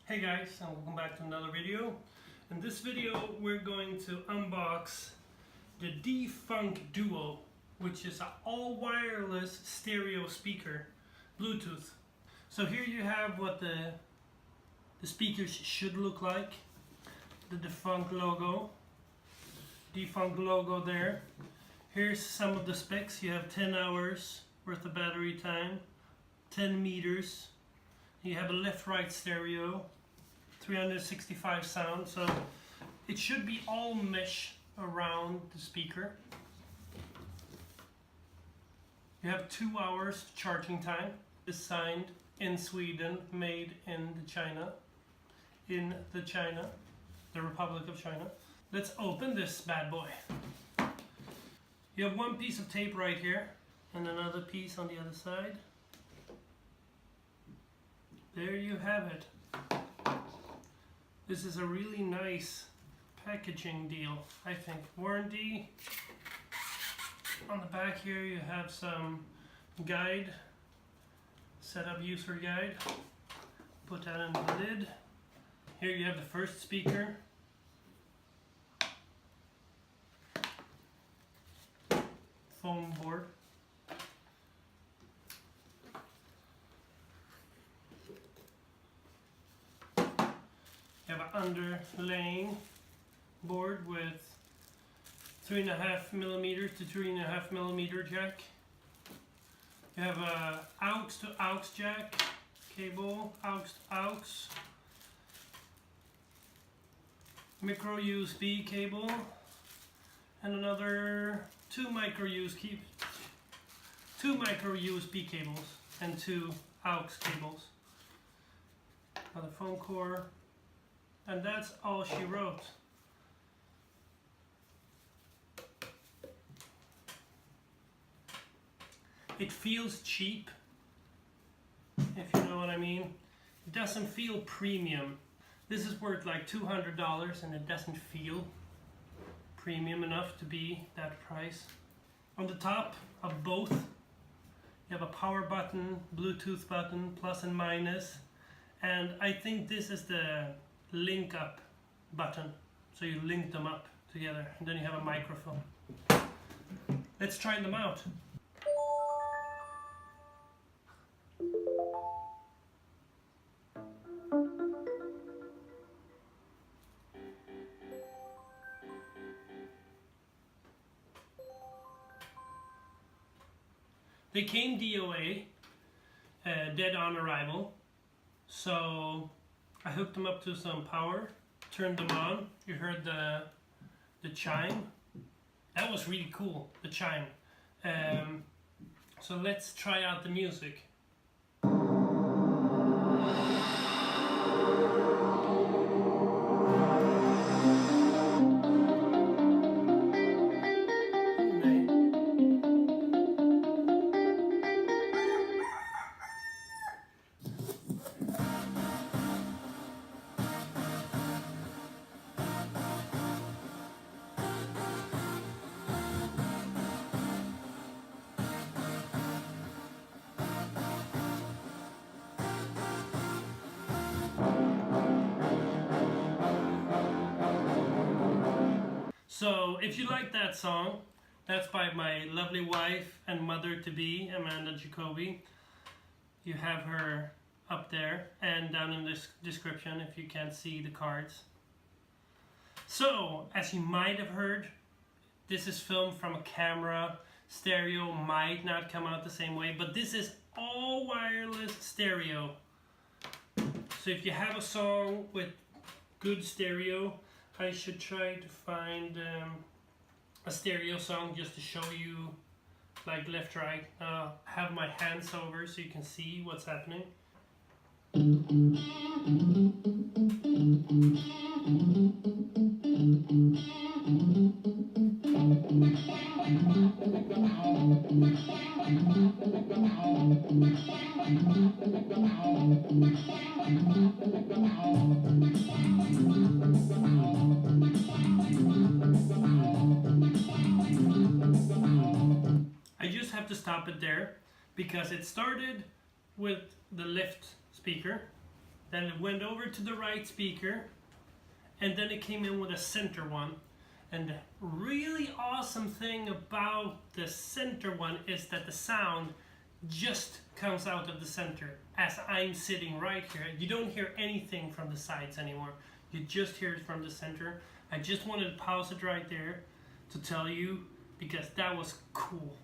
Hey guys, and welcome back to another video. In this video we're going to unbox the Defunc Duo, which is an all wireless stereo speaker, Bluetooth. So here you have what the speakers should look like. The Defunc logo there. Here's some of the specs. You have 10 hours worth of battery time, 10 meters. You have a left-right stereo, 365 sound, so it should be all mesh around the speaker. You have 2 hours charging time. Designed in Sweden, made in China, the Republic of China. Let's open this bad boy. You have one piece of tape right here and another piece on the other side. There you have it. This is a really nice packaging deal, I think. Warranty. On the back here you have some guide, setup user guide. Put that in the lid. Here you have the first speaker. Foam board. You have an underlaying board with 3.5mm to 3.5mm jack. You have a aux to aux jack cable, aux to aux, micro USB cable, and another two micro USB cables and 2 aux cables. Another phone cord. And that's all she wrote. It feels cheap, if you know what I mean. It doesn't feel premium. This is worth like $200 and it doesn't feel premium enough to be that price. On the top of both, you have a power button, Bluetooth button, plus and minus. And I think this is the link up button, so you link them up together, and then you have a microphone. Let's try them out. They came DOA, dead on arrival, so I hooked them up to some power, turned them on. You heard the chime. That was really cool, the chime. So let's try out the music. So if you like that song, that's by my lovely wife and mother-to-be, Amanda Jacoby. You have her up there and down in the description if you can't see the cards. So, as you might have heard, this is filmed from a camera. Stereo might not come out the same way, but this is all wireless stereo. So if you have a song with good stereo, I should try to find a stereo song just to show you, like left, right. Have my hands over so you can see what's happening. I just have to stop it there because it started with the left speaker then it went over to the right speaker, and then it came in with a center one. And the really awesome thing about the center one is that the sound just comes out of the center as I'm sitting right here. You don't hear anything from the sides anymore. You just hear it from the center. I just wanted to pause it right there to tell you, because that was cool.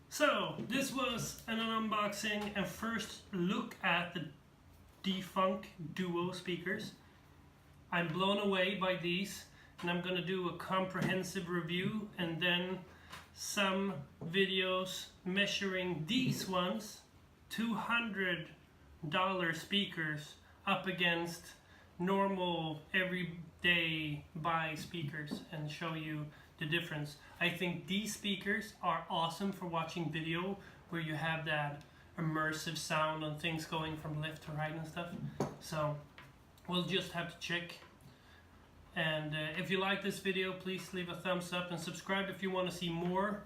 So this was an unboxing and first look at the Defunc Duo speakers. I'm blown away by these, and I'm gonna do a comprehensive review and then some videos measuring these ones, $200 speakers, up against normal everyday buy speakers and show you the difference. I think these speakers are awesome for watching video where you have that immersive sound and things going from left to right and stuff. So we'll just have to check. And if you like this video, please leave a thumbs up and subscribe if you want to see more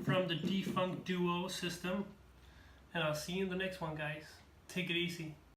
from the Defunc Duo system. And I'll see you in the next one, guys. Take it easy.